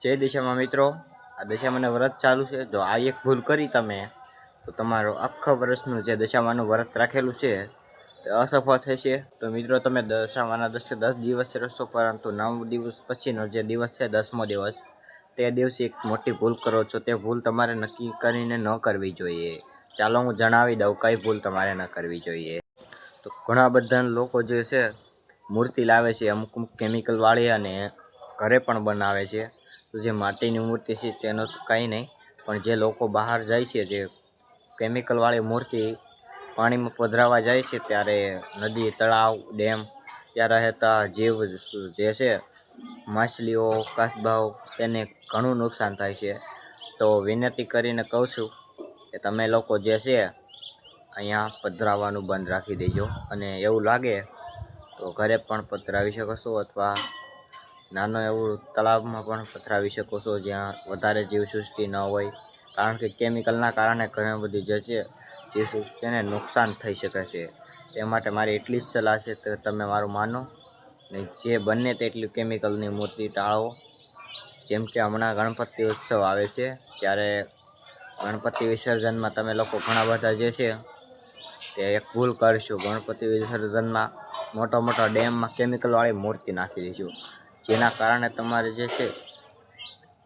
જય દિશામાં મિત્રો, આ દશામાનું વ્રત ચાલુ છે। જો આ એક ભૂલ કરી તમે તો તમારો આખા વર્ષનું જે દશામાનું વ્રત રાખેલું છે તે અસફળ થશે। તો મિત્રો તમે દશામાના 10 દિવસ રહેશો, પરંતુ 9 દિવસ પછીનો જે દિવસ છે 10મો દિવસ, તે દિવસે એક મોટી ભૂલ કરો છો। તે ભૂલ તમારે નક્કી કરીને ન કરવી જોઈએ। ચાલો હું જણાવી દઉં કઈ ભૂલ તમારે ન કરવી જોઈએ। તો ઘણા બધા લોકો જે છે મૂર્તિ લાવે છે અમુક કેમિકલ વાળી અને ઘરે પણ બનાવે છે। તો જે માટીની મૂર્તિ છે તેનો તો કંઈ નહીં, પણ જે લોકો બહાર જાય છે જે કેમિકલવાળી મૂર્તિ પાણીમાં પધરાવા જાય છે, ત્યારે નદી, તળાવ, ડેમ ત્યાં રહેતા જીવ જે છે માછલીઓ, કાચબાઓ, તેને ઘણું નુકસાન થાય છે। તો વિનંતી કરીને કહું છું કે તમે લોકો જે છે અહીંયા પધરાવવાનું બંધ રાખી દેજો, અને એવું લાગે તો ઘરે પણ પધરાવી શકો છો, અથવા નાનો એવું તળાવમાં પણ પધરાવી શકો છો જ્યાં વધારે જીવસૃષ્ટિ ન હોય। કારણ કે કેમિકલના કારણે ઘણી બધી જે છે જીવસૃષ્ટિને નુકસાન થઈ શકે છે। તે માટે મારી એટલી જ સલાહ છે કે તમે મારું માનો ને જે બને તેટલી કેમિકલની મૂર્તિ ટાળો। જેમ કે હમણાં ગણપતિ ઉત્સવ આવે છે, ત્યારે ગણપતિ વિસર્જનમાં તમે લોકો ઘણા બધા જે છે તે એક ભૂલ કરશું, ગણપતિ વિસર્જનમાં મોટા ડેમમાં કેમિકલવાળી મૂર્તિ નાખી દઈશું, જેના કારણે તમારે જે છે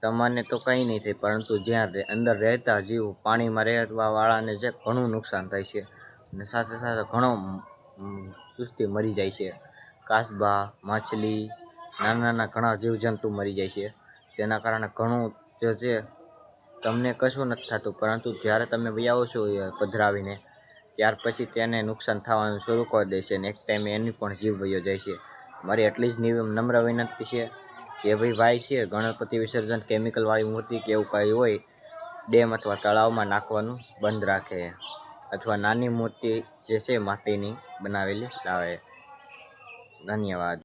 તમને તો કંઈ નહીં થાય, પરંતુ જ્યાં અંદર રહેતા જીવ, પાણીમાં રહેવાવાળાને જે ઘણું નુકસાન થાય છે, અને સાથે સાથે ઘણો સૃષ્ટિ મરી જાય છે। કાચબા, માછલી, નાના ઘણા જીવજંતુ મરી જાય છે, જેના કારણે ઘણું જે છે તમને કશું નથી થતું, પરંતુ જ્યારે તમે વયાવો છો એ પધરાવીને, ત્યાર પછી તેને નુકસાન થવાનું શરૂ કરી દે છે, અને એક ટાઈમે એની પણ જીવ વયો જાય છે। મારી એટલી જ નમ્ર વિનંતી છે, જે ભાઈ છે ગણપતિ વિસર્જન કેમિકલવાળી મૂર્તિ કે એવું કંઈ હોય ડેમ અથવા તળાવમાં નાખવાનું બંધ રાખે, અથવા નાની મૂર્તિ જે છે માટીની બનાવેલી લાવે। ધન્યવાદ।